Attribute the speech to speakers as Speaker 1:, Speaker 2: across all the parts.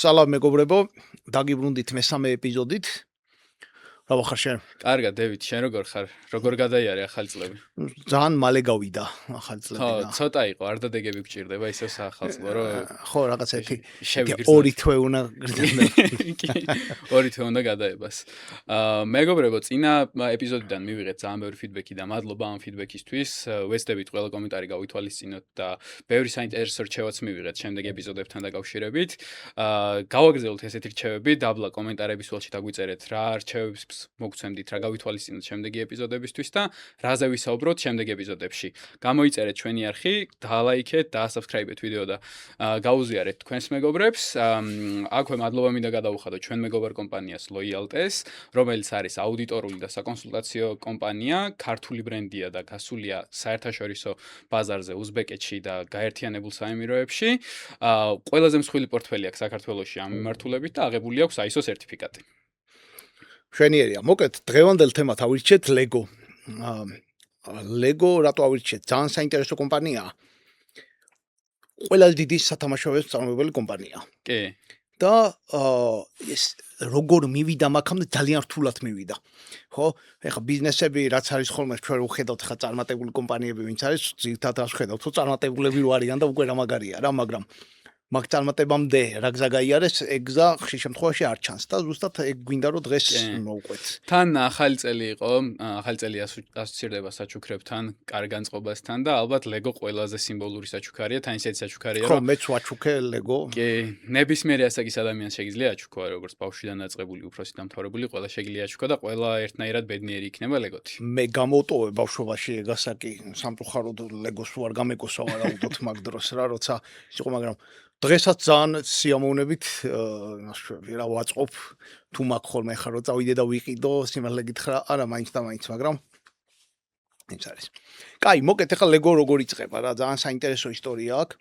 Speaker 1: სალამ მეგობრებო, დაგიბრუნდით მესამე ეპიზოდით. რა ვახარ შენ?
Speaker 2: კარგად, დევით, შენ როგორ ხარ? როგორ გადაიარე ახალი წლები?
Speaker 1: ძალიან მალე გავიდა ახალი წლები და.
Speaker 2: ხო, ცოტა იყო, არ დადეგები გჭირდება ისევ საახალ წლო, რომ
Speaker 1: ხო, რაღაც ერთი
Speaker 2: შევიგრძნო.
Speaker 1: ორი თვე უნდა გრძნო.
Speaker 2: ორი თვე უნდა გადაებას. მეგობრებო, წინა ეპიზოდიდან მივიღეთ ძალიან ბევრი ფიდბექი და მადლობა ამ ფიდბექისთვის. ვეცდებით ყველა კომენტარი გავითვალისწინოთ და ბევრი საინტერესო რჩევაც მივიღეთ შემდეგ ეპიზოდებთან დაკავშირებით. გავაგრძელოთ ესეთი რჩევები, დაბლა კომენტარების ველში დაგვიწერეთ რა რჩევებს მოგცემდით, რა გავითვალისწინოთ შემდეგი ეპიზოდებისთვის და რაზე ვისაუბროთ შემდეგ ეპიზოდებში. გამოიწერეთ ჩვენი არხი, დაალაიქეთ, დაასაბსკრაიბეთ ვიდეო და გაუზიარეთ თქვენს მეგობრებს. აქვე მადლობა მინდა გადაუხადოთ ჩვენ მეგობარ კომპანიას Loyaltes, რომელიც არის აუდიტორული და საკონსულტაციო კომპანია, ქართული ბრენდია და გასულია საერთაშორისო ბაზარზე უზბეკეთში და გაერთიანებულ საემიროებში. ყველაზე მსხვილი პორტფელი აქვს საქართველოში ამ მიმართულებით და აღებული აქვს ISO სერტიფიკატი.
Speaker 1: შვენიერია. მოკლედ დღევანდელ თემად ავირჩიეთ Lego. Lego რატო ავირჩიეთ? ძალიან საინტერესო კომპანიაა. ყველაზე დიდი სათამაშოების წარმოებელი კომპანია.
Speaker 2: კი.
Speaker 1: და ეს როგორ მივიდა მაგამდე ძალიან რთულად მივიდა. ხო? ეხა ბიზნესები რაც არის ხოლმე ჩვენ ვხედავთ ხა წარმატებული კომპანიები ვინც არის, ძირითადად ვხედავთ, რომ წარმატებულები რო არიან და უკვე რა მაგარია რა, მაგრამ მაგ წარმატებამდე რა გზა გაიარეს, ეგ გზა ხშირ შემთხვევაში არ ჩანს და ზუსტად ეგ გვინდა რომ დღეს მოვყვეთ.
Speaker 2: თან ახალი წელი იყო, ახალი წელი ასოცირდება საჩუქრებთან, კარგ განწყობასთან და ალბათ Lego ყველაზე სიმბოლური საჩუქარია, თან ისეთი საჩუქარია,
Speaker 1: რომ მეც ვაჩუქე Lego.
Speaker 2: კი, ნებისმიერი ასაკის ადამიანს შეგიძლია აჩუქო, როგორც ბავშვიდან დაწყებული, უფროსი დამთავრებული, ყველა შეგიძლია აჩუქო და ყველა ერთნაირად ბედნიერი იქნება Lego-თი.
Speaker 1: მე გამოვტოვე ბავშვობაში ეგ ასაკი, სამწუხაროდ Lego-ს ვარ გამეკოსა ვარაუდოთ მაგ დროს რა, როცა იყო, მაგრამ დღესაც ძალიან სიამოვნებით რა ვაწყობ თუ მაგ ხოლმე ხარ რომ წავიდე და ვიყიდო სიმართლე გითხრა არა მაინც და მაინც მაგრამ ის არის. კაი, მოკეთ ახლა Lego როგორ იწყება რა, ძალიან საინტერესო ისტორია აქვს.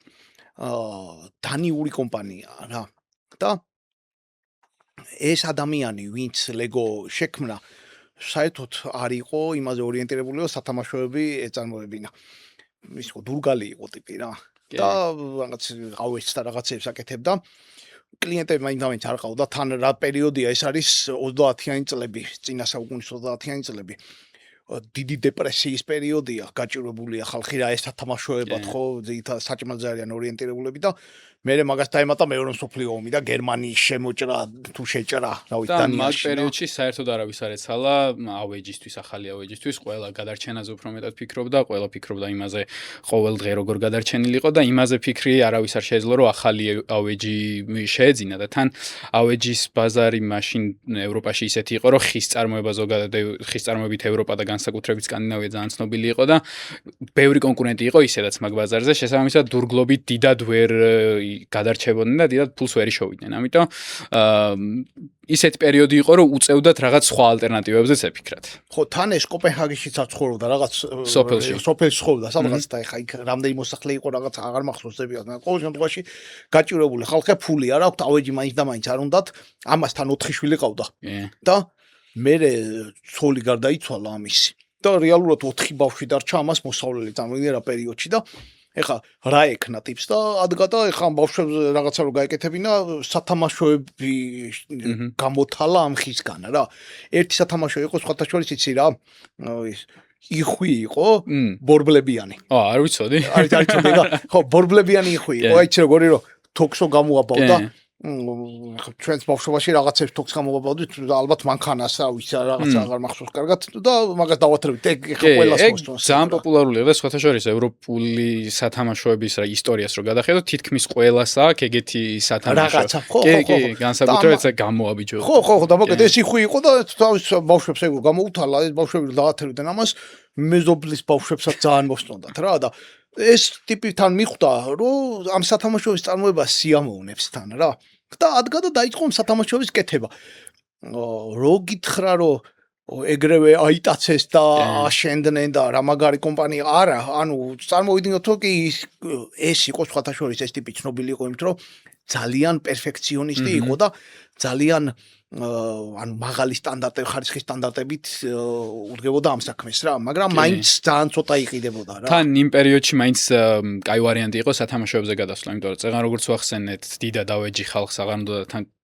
Speaker 1: დანიური კომპანიაა რა. და ეს ადამიანი ვინც Lego შექმნა საერთოდ არ იყო იმაზე ორიენტირებული რომ სათამაშოები ეწარმოებინა. ის ხო დურგალი იყო ტიპი რა. და რაღაც ყავეც და რაღაცებს აკეთებდა. კლიენტები მაინც არ ყავდა, თან რა პერიოდია ეს არის 30-იანი წლები, წინა საუკუნის 30-იანი წლები. დიდი დეპრესიის პერიოდია, გაჭირვებულია ხალხი რა ეს სათამაშოებად ხო, ძირითადად საჭმელზე არიან ორიენტირებულები და მე მაგას დაემატა მეორე მსოფლიო ომი და გერმანიის შემოჭრა თუ შეჭრა, რა ვიცი,
Speaker 2: დანიაში. და მაგ პერიოდში საერთოდ არავის არ ეცალა ავეჯისთვის, ახალი ავეჯისთვის, ყველა გადარჩენაზე უფრო მეტად ფიქრობდა, ყველა ფიქრობდა იმაზე ყოველ დღე როგორ გადარჩენილიყო და იმაზე ფიქრი არავის არ შეეძლო რომ ახალი ავეჯი შეეძინა და თან ავეჯის ბაზარი მაშინ ევროპაში ისეთი იყო რომ ხის წარმოება ზოგადად ხის წარმოებით ევროპა და განსაკუთრებით სკანდინავია ძალიან ცნობილი იყო და ბევრი კონკურენტი იყო ისედაც მაგ ბაზარზე, შესაბამისად დურგლობით დიდად ვერ გადარჩებოდნენ და დიდად ფულს ვერ იშოვიდნენ. ამიტომ ისეთი პერიოდი იყო, რომ უწევდათ რაღაც სხვა ალტერნატივებზეც ეფიქრათ.
Speaker 1: ხო, თან ეს კოპენჰაგენში ცხოვრობდა, რაღაც
Speaker 2: სოფელში
Speaker 1: ცხოვრობდა, სადღაც და ეხა იქ რამდენი მოსახლე იყო, რაღაც აღარ მახსოვს ზებიათ. ყოველ შემთხვევაში გაჭირვებული ხალხი ფული არ აქვს, ავეჯი მაინც და მაინც არ უნდათ, ამასთან 4 შვილი ყავდა. და მე ცოლი გარდაიცვალა ამისი. და რეალურად 4 ბავშვი დარჩა ამას მოსავლელი წარმოიდგინე რა პერიოდში და ეხა რა ეკნა ტიპს და ადგა და ეხა ბავშვებს რაღაცა რო გაეკეთებინა სათამაშოები გამოთალა ამ ხისგან რა. ერთი სათამაშო იყო სხვათა შორის იცი რა, იხვი იყო, ბორბლებიანი.
Speaker 2: არ ვიცოდი.
Speaker 1: არის ცოდი რა. ხო, ბორბლებიანი იხვი იყო, აი როგორი რო თოქსო გამოაბავდა. ჩვენს ბავშვობაში რაღაცებს თოქს გამოვაბავდით და ალბათ მანქანას რა ვიცი რაღაცა აღარ მახსოვს კარგად და მაგას დავათრევით ეგ ხა ყველას მოსწონს.
Speaker 2: ძალიან პოპულარულია და სხვათა შორის ევროპული სათამაშოების რა ისტორიას რო გადახედოთ, თითქმის ყველას აქვს ეგეთი სათამაშო.
Speaker 1: რაღაცა ხო,
Speaker 2: კი, განსაკუთრებით ეს გამოაბიჯო.
Speaker 1: ხო, და მოკლედ ეს იხვი იყო და თავის ბავშვებს ეგ გამოუთალა, ეს ბავშვები დავათრევდნენ ამას, მეზობლის ბავშვებსაც ძალიან მოსწონდათ რა და ეს ტიპი თან მიხვდა რომ ამ სათამაშოების წარმოება სიამოვნებს თან რა. და ადგა და დაიწყო სათამაშოების კეთება. რო გითხრა რომ ეგრევე აიტაცეს და აშენდნენ და რა მაგარი კომპანია არა, ანუ წარმოვიდგინოთ რომ კი ეს იყო სხვათა შორის ეს ტიპი ცნობილი იყო იმით რომ ძალიან პერფექციონისტი იყო და ძალიან ანუ მაღალი სტანდარტები, ხარისხის სტანდარტებით უდგებოდა ამ საქმეს რა, მაგრამ მაინც ძალიან ცოტა იყიდებოდა რა.
Speaker 2: თან იმ პერიოდში მაინც კაი ვარიანტი იყო სათამაშოებზე გადასვლა, იმიტომ რომ წეგან როგორც ვახსენეთ, დიდად ავეჯი ხალხს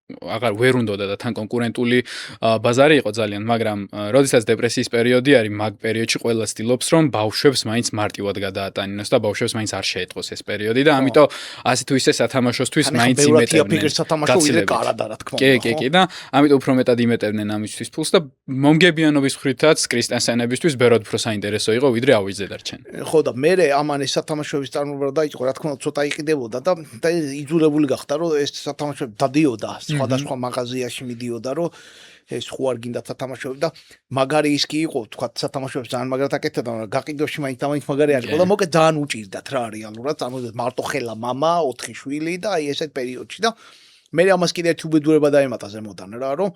Speaker 2: აღარ ვერ უნდოდა და თან კონკურენტული ბაზარი იყო ძალიან, მაგრამ როდესაც დეპრესიის პერიოდი არის, მაგ პერიოდში ყველა ცდილობს რომ ბავშვებს მაინც მარტივად გადაატანინოს და ბავშვებს მაინც არ შეეტყოს ეს პერიოდი და ამიტომ ასე თუ ისე სათამაშოსთვის მაინც იმეტებდნენ. კი და ამიტომ უფრო მეტად იმეტებდნენ ამისთვის ფულს და მომგებიანობის მხრითაც კრისტენსენებისთვის ბევრად უფრო საინტერესო იყო ვიდრე ავიჯზე დარჩენ.
Speaker 1: ხო და მე ამან ეს სათამაშოების წარმოება დაიწყო, რა თქმა უნდა ცოტა იყიდებოდა და იძულებული გახდა რომ ეს სათამაშოები დადიოდა სხვადასხვა მაღაზიაში მიდიოდა რომ ეს ხო არ გინდა სათამაშოები და მაგარი ის კი იყო თქვა სათამაშოებს ძალიან მაგრად აკეთებდა მაგრამ გაყიდვაში მაინც მაგარი არ იყო და მოკლედ ძალიან უჭირდათ რა რეალურად წარმოვიდგინეთ მარტო ხელა მამა 4 შვილი და აი ესეთ პერიოდში და მე ამას კიდე ერთი უბედურება დაემატა ზემოდან რა რომ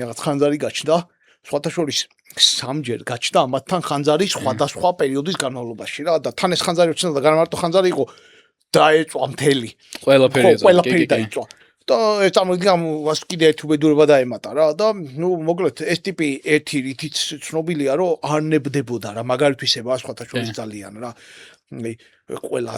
Speaker 1: რაღაც ხანძარი გაჩნდა სხვათა შორის სამჯერ გაჩნდა ამათთან ხანძარი სხვადასხვა პერიოდის განმავლობაში რა და თან ეს ხანძარი უჩნდა და გამარტო ხანძარი იყო დაეწვა მთელი
Speaker 2: ყველაფერი
Speaker 1: დაეწვა და ეს წარმოგიდგენ მას კიდე ერთი უბედურება დაემატა რა და ნუ მოკლედ ეს ტიპი ერთი რითიც ცნობილია რომ არ ნებდებოდა რა მაგალითისება სხვათა შორის ძალიან რა ყველა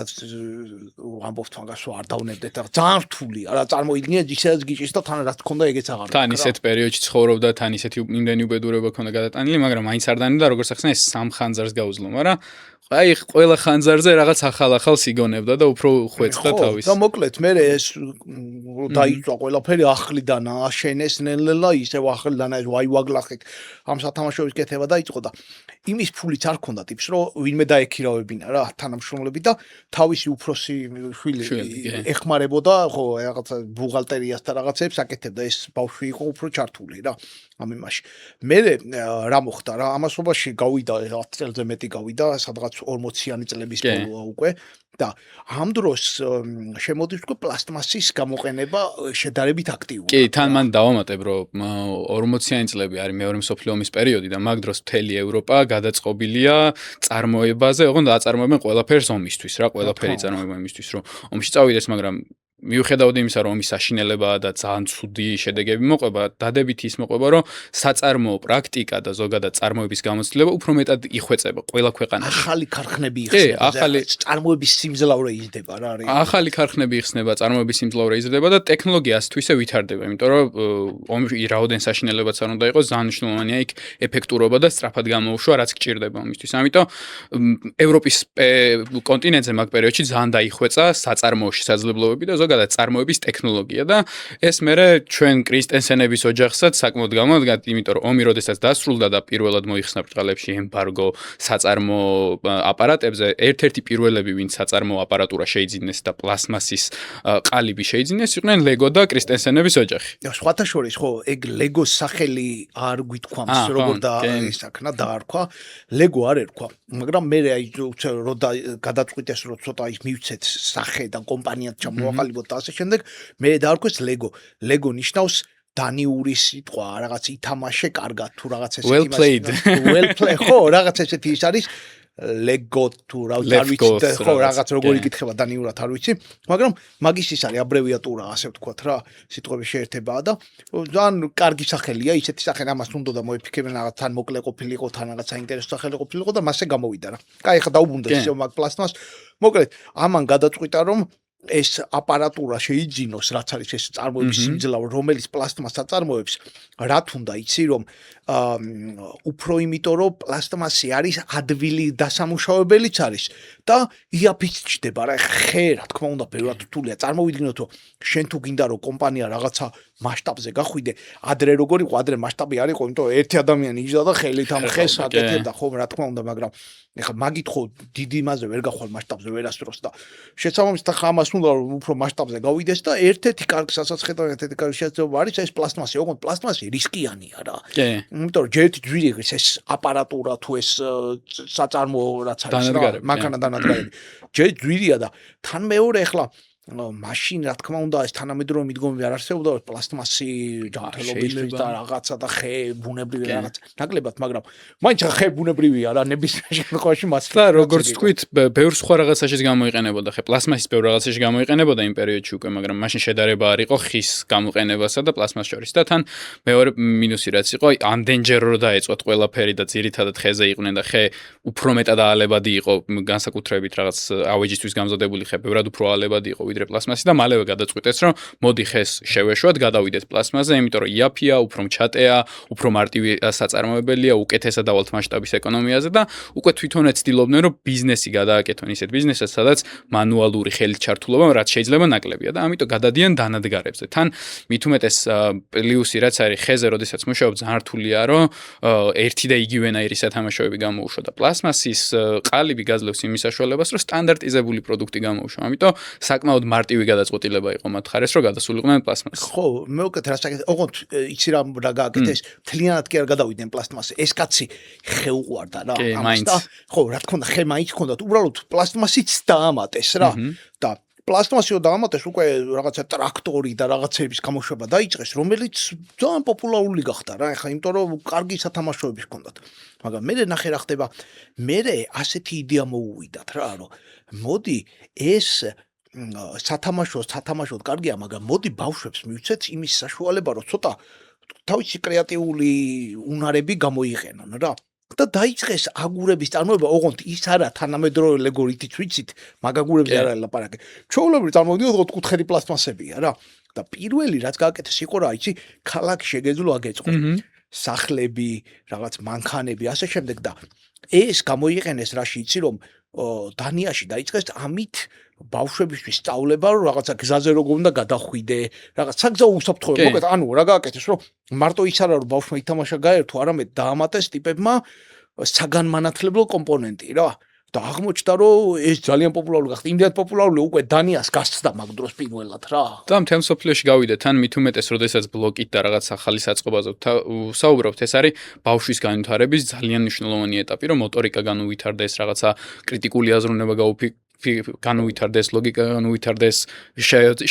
Speaker 1: ამბობთ მაგას რომ არ დავნებდეთ და ძალიან რთულია რა წარმოიდგინეთ ისაც გიჭირს და თან რაც თქონდა ეგეც აღარ
Speaker 2: თან ისეთ პერიოდში ცხოვრობდა თან ისეთი იმდენი უბედურება ქონდა გადატანილი მაგრამ მაინც არ დანებდა როგორც ახსენე ეს სამ ხანძარს გაუძლო მაგრამ აი ყველა ხანძარზე რაღაც ახალ სიგონებდა და უფრო ხვეწდა თავის.
Speaker 1: და მოკლედ მე ეს დაიწვა ყველაფერი ახლიდან აშენეს ნელ-ნელა ისევ ახლიდან ეს ვაივაგლახით ამ სათამაშოების კეთება დაიწყო და იმის ფულიც არ ქონდა ტიპს რომ ვინმე დაექირავებინა რა თანამშრომლები და თავისი უფროსი შვილი ეხმარებოდა ხო რაღაცა ბუღალტერიას და რაღაცებს აკეთებდა ეს ბავშვი იყო უფრო ჩართული რა ამ იმაში. მე რა მოხდა რა ამასობაში გავიდა 10 წელზე მეტი გავიდა სადღაც 40-იანი წლების ბოლოა უკვე და ამ დროს შემოდის უკვე პლასტმასის გამოყენება შედარებით აქტიურია.
Speaker 2: კი, თან მან დავამატებ რომ 40-იანი წლები არის მეორე მსოფლიო ომის პერიოდი და მაგ დროს მთელი ევროპა გადაწყობილია წარმოებაზე, ოღონდ აწარმოებენ ყველაფერს ომისთვის რა, ყველაფერი წარმოებენ იმისთვის რომ ომში წავიდეს, მაგრამ მიუხედავად იმისა, რომ ომის საშინელებაა და ძალიან ცუდი შედეგები მოყვება, დადებითი ის მოყვება, რომ საწარმოო პრაქტიკა და ზოგადად წარმოების გამოცდილება უფრო მეტად იხვეწება ყველა ქვეყანაში.
Speaker 1: ახალი ქარხნები იხსნება, წარმოების სიმძლავრე იზრდება რა არის.
Speaker 2: ახალი ქარხნები იხსნება, წარმოების სიმძლავრე იზრდება და ტექნოლოგია ასე თუ ისე ვითარდება, იმიტომ რომ ომი რაოდენ საშინელებაც არ უნდა იყოს, ძალიან მნიშვნელოვანია იქ ეფექტურობა და სწრაფად გამოუშვა, რაც გჭირდება ომისთვის. ამიტომ ევროპის კონტინენტზე მაგ პერიოდში ძალიან დაიხვეწა საწარმოო შესაძლებლობები და ზოგადად წარმოების ტექნოლოგია და ეს მერე ჩვენ კრისტენსენების ოჯახსაც საკმაოდ გამოადგა, იმიტომ რომ ომი როდესაც დასრულდა და პირველად მოიხსნა ბრწყალებში ემბარგო საწარმოო აპარატებზე, ერთ-ერთი პირველები ვინც საწარმოო აპარატურა შეიძინეს და პლასმასის ყალიბი შეიძინეს, იყვნენ ლეგო და კრისტენსენების ოჯახი.
Speaker 1: სხვათა შორის ხო, ეგ ლეგოს სახელი არ გვითქვამს, როგორ ისაქნა დაარქვა, ლეგო არ ერქვა, მაგრამ მე აი რომ გადაწყვიტეს რომ ცოტა ის მივცეთ სახე და კომპანიად ჩამოვაყალიბოთ და ასე შემდეგ, მე დაარქვეს ლეგო. ლეგო ნიშნავს დანიური სიტყვა, რაღაც ითამაშე კარგად თუ რაღაც ესეთი
Speaker 2: well played.
Speaker 1: ხო, რაღაც ესეთი ის არის ლეგო თუ რა ვიცი ხო რაღაც როგორი იკითხება დანიურად არ ვიცი, მაგრამ მაგის ის არის აბრევიატურა ასე ვთქვათ რა, სიტყვების შეერთებაა და ძალიან კარგი სახელია, ისეთი სახელი ამას უნდა მოიფიქრებენ რაღაც თან მოკლე ყოფილიყო, თან რაღაც საინტერესო სახელი ყოფილიყო და მასე გამოვიდა რა. კაი, ხა დაუბრუნდეთ ისევ მაგ პლასტმას. მოკლედ, ამან გადაწყვიტა რომ ეს აპარატურა შეიძინოს, რაც არის ეს წარმოების სიმძლავრე, რომელიც პლასტმას აწარმოებს, რა თუნდა იცი რომ უფრო იმიტომ რომ პლასტმასი არის ადვილი დასამუშავებელიც არის და იაფიც ჩდება რა ხე რა თქმა უნდა ბევრად რთულია წარმოვიდგინოთ რომ შენ თუ გინდა რომ კომპანია რაღაცა მასშტაბზე გახვიდე ადრე როგორ იყო ადრე მასშტაბი არ იყო იმიტომ ერთი ადამიანი იჯდა და ხელით ამ ხეს აკეთებდა ხო რა თქმა უნდა მაგრამ ეხლა მაგით ხო დიდი იმაზე ვერ გახვალ მასშტაბზე ვერასდროს და შესაბამისად ხა ამას უნდა რომ უფრო მასშტაბზე გავიდეს და ერთ-ერთი კარგი სასაცხედო ერთ-ერთი კარგი შესაძლებლობა არის ეს პლასტმასი ოღონდ პლასტმასი რისკიანია რა იმიტომ რომ ჯერ ძვირი ეს აპარატურა თუ ეს საწარმოო რაც არის რა მანქანა დანადგარები ჯერ ძვირია და თან მეორე ეხლა მაშინ რა თქმა უნდა ეს თანამედროვე მიდგომები არ არსებობდა პლასტმასი ჯანმრთელობის და რაღაცა და ხე ბუნებრივი რაღაც ნაკლებად მაგრამ მაინც ხე ბუნებრივია რა ნებისმიერ შემთხვევაში მას
Speaker 2: და როგორც თქვით ბევრ სხვა რაღაცაშიც გამოიყენებოდა ხე პლასმასის ბევრ რაღაცაში გამოიყენებოდა იმ პერიოდში უკვე მაგრამ მაშინ შედარება არ იყო ხის გამოყენებასა და პლასმას შორის და თან მეორე მინუსი რაც იყო ამდენჯერ რო დაეწვათ ყველაფერი და ძირითადად ხეზე იყვნენ და ხე უფრო მეტად აალებადი იყო განსაკუთრებით რაღაც ავეჯისთვის გამზადებული ხე ბევრად უფრო აალებადი იყო ვიდრე პლასმასი და მალევე გადაწყვიტეს რომ მოდი ხეს შევეშვათ გადავიდეთ პლასმასზე იმიტომ რომ იაფია უფრო მჩატეა უფრო მარტივი საწარმოებელია უკეთესად დავალთ მასშტაბის ეკონომიაზე და უკვე თვითონ ეცდილობდნენ რომ ბიზნესი გადააკეთონ ისეთ ბიზნესად სადაც მანუალური ხელით ჩართულობა რაც შეიძლება ნაკლებია და ამიტომ გადადიან დანადგარებზე თან მით უმეტეს პლუსი რაც არის ხეზე როდესაც მუშაობ ძალიან რთულია რომ ერთი და იგივენაირი სათამაშოები გამოუშვა და პლასმასის ყალიბი გაძლევს იმის საშუალებას რომ სტანდარტიზებული პროდუქტი გამოუშვა ამიტომ საკმაოდ მარტივი გადაწყვეტილება იყო მათ ხარეს რომ გადასულიყვნენ პლასმასს
Speaker 1: ხო მე უკეთ რა საკეთე ოღონდ იცი რა გააკეთეს თლიანად კი არ გადავიდნენ პლასტმასზე ეს კაცი ხე უყვარდა რა ამას და ხო რა თქმა უნდა ხე მაინც ჰქონდათ უბრალოდ პლასტმასიც დაამატეს რა და პლასტმასიო დაამატეს უკვე რაღაცა ტრაქტორი და რაღაცების გამოშვება დაიწყეს რომელიც ძალიან პოპულარული გახდა რა ეხლა იმიტომ რომ კარგი სათამაშოები ჰქონდათ მაგრამ მე ნახე რა ხდება მე ასეთი იდეა მოუვიდათ რა რომ მოდი ეს სათამაშოდ კარგია, მაგრამ მოდი ბავშვებს მივცეთ იმის საშუალება, რომ ცოტა თავისი კრეატიული უნარები გამოიყენონ რა. და დაიწყეს აგურების წარმოება, ოღონდ ის არა თანამედროვე ლეგორითიც ვიცით, მაგ აგურებზე არ არის ლაპარაკი. ჩვეულებრივ წარმოვიდგინოთ ოთხკუთხედი პლასტმასებია რა. და პირველი რაც გააკეთეს იყო რა, იცი, ქალაქი შეგეძლო აგეწყო. სახლები, რაღაც მანქანები, ასე შემდეგ და ეს გამოიყენეს რაში იცი რომ დანიაში დაიწყეს ამით ბავშვებისთვის სწავლება რომ რაღაცა გზაზე როგორ უნდა გადახვიდე რაღაც საგზაო უსაფრთხოება მოკეთ ანუ რა გააკეთეს რომ მარტო ის არა რომ ბავშვმა ითამაშა გაერთო არამედ დაამატეს ტიპებმა საგანმანათლებლო კომპონენტი რა და აღმოჩნდა რომ ეს ძალიან პოპულარული გახდა იმდენად პოპულარული უკვე დანიას გასცდა მაგ დროს პირველად რა
Speaker 2: და მთელ მსოფლიოში გავიდეთ თან მით უმეტეს როდესაც ბლოკით და რაღაც ახალი საწყობაზე ვსაუბრობთ ეს არის ბავშვის განვითარების ძალიან მნიშვნელოვანი ეტაპი რომ მოტორიკა განუვითარდეს რაღაცა კრიტიკული აზროვნება განუვითარდეს ლოგიკა განუვითარდეს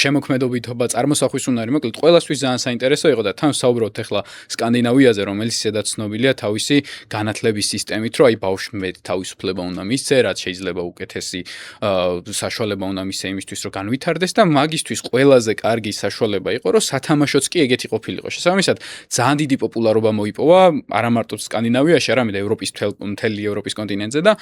Speaker 2: შემოქმედობითობა წარმოსახვის უნარი მოკლედ ყველასთვის ძალიან საინტერესო იყო და თან ვსაუბრობთ ახლა სკანდინავიაზე რომელიც სადაც ცნობილია თავისი განათლების სისტემით რომ აი ბავშვს მეტ თავისუფლება უნდა მისცე რაც შეიძლება უკეთესი საშუალება უნდა მისცე იმისთვის რომ განვითარდეს და მაგისთვის ყველაზე კარგი საშუალება იყო რომ სათამაშოც კი ეგეთი ყოფილიყო შესაბამისად ძალიან დიდი პოპულარობა მოიპოვა არა მარტო სკანდინავიაში არამედ ევროპის მთელი ევროპის კონტინენტზე და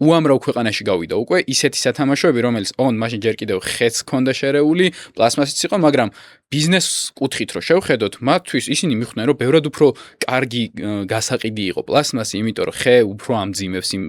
Speaker 2: უამრავ ქვეყანაში გავიდა უკვე ისეთი სათამაშოები რომელიც ოღონდ მაშინ ჯერ კიდევ ხეც ჰქონდა შერეული პლასმასიც იყო მაგრამ ბიზნეს კუთხით რო შევხედოთ მათთვის ისინი მიხვდნენ რომ ბევრად უფრო კარგი გასაყიდი იყო პლასმასი იმიტომ რომ ხე უფრო ამძიმებს იმ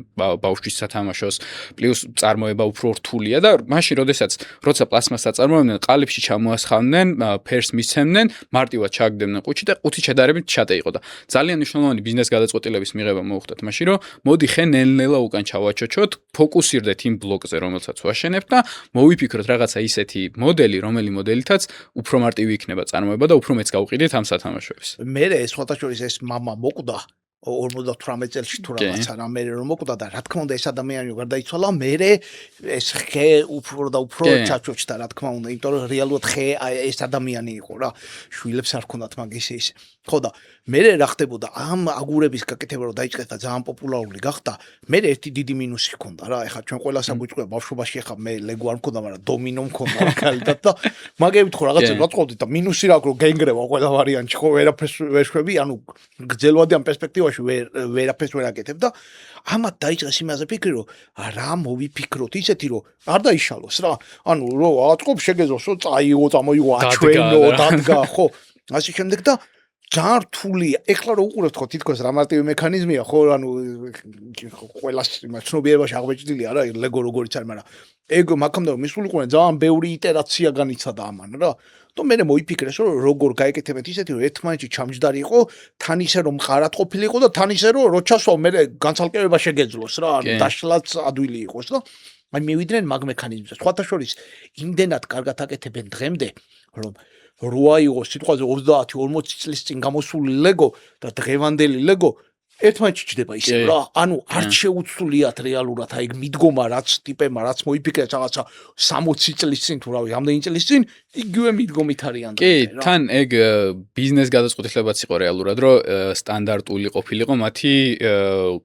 Speaker 2: ბავშვის სათამაშოს პლუს წარმოება უფრო რთულია და მაშინ როცა პლასმასს აწარმოებდნენ ყალიბში ჩამოასხავდნენ ფერს მისცემდნენ მარტივად ჩააგდებდნენ ყუთში და ყუთი შედარებით ჩატე იყო და ძალიან მნიშვნელოვანი ბიზნეს გადაწყვეტილების მიღება მოუხდათ მაშინ რომ მოდი ხე ნელ-ნელა უკან ჩავაჩოჩოთ ფოკუსირდეთ იმ ბლოკზე რომელსაც ვაშენებთ და მოვიფიქროთ რაღაცა ისეთი მოდელი რომელი მოდელითაც უფრო მარტივი იქნება წარმოება და უფრო მეც გავყიდეთ ამ სათამაშოებს.
Speaker 1: მე სხვათა შორის ეს მამა მოკვდა 58 წელში თუ რაღაცა რა მე რომ მოკვდა და რა თქმა უნდა ეს ადამიანი გარდაიცვალა მე ეს ხე უფრო და უფრო ჩაჩოჩდა რა თქმა უნდა იმიტომ რომ რეალურად ხე ეს ადამიანი იყო რა შვილებს არ ჰქონდათ მაგის ის ხო და მე რა ხდებოდა ამ აგურების გაკეთება რომ დაიწყეს და ძალიან პოპულარული გახდა მე ერთი დიდი მინუსი ჰქონდა რა ეხლა ჩვენ ყველა საგვიწყდება ბავშვობაში ეხლა მე ლეგო არ მქონდა მაგრამ დომინო მქონდა მაგალითად და მაგებით ხო რაღაცა გაწყობდი და მინუსი რა რომ გენგრევა ყველა ვარიანტში ხო ვერაფერს ვერ შვები ანუ გრძელვადი ამ პერსპექტივაში ვერაფერს ვერ აკეთებ და ამათ დაიწყეს იმაზე ფიქრი რომ რა მოვიფიქროთ ისეთი რომ არ დაიშალოს რა ანუ რო აწყობ შეგეძლოს რომ წაიღო წამოიღო აჩვენო დადგა ხო ასე შემდეგ და ძალიან რთულია. ეხლა რო უყურებთ ხო თითქოს რა მარტივი მექანიზმია ხო ანუ ყველას ცნობიერებაში აღბეჭდილია რა ლეგო როგორიც არის მაგრამ ეგ მაგამდე რომ მისულიყვნენ ძალიან ბევრი იტერაცია განიცადა ამან რა და მე მოიფიქრეს რომ როგორ გაეკეთებათ ისეთი რომ ერთმანეთში ჩამჯდარი იყო თან ისე რომ მყარად ყოფილიყო და თან ისე რომ რო ჩასვავ მე განცალკევება შეგეძლოს რა ანუ დაშლაც ადვილი იყოს და აი მივიდნენ მაგ მექანიზმზე სხვათა შორის იმდენად კარგად აკეთებენ დღემდე რომ როა იყო სიტყვაზე 30-40 წლის წინ გამოსული ლეგო და დღევანდელი ლეგო ერთმანეთში ჩდება ისე რა, ანუ არ შეუცვლიათ რეალურად აი ეგ მიდგომა რაც ტიპებმა რაც მოიფიქრეს რაღაცა 60 წლის წინ თუ რავი, ამდენი წლის წინ იგივე მიდგომით არიან და
Speaker 2: კი, თან ეგ ბიზნეს გადაწყვეტილებაც იყო რეალურად, რომ სტანდარტული ყოფილიყო მათი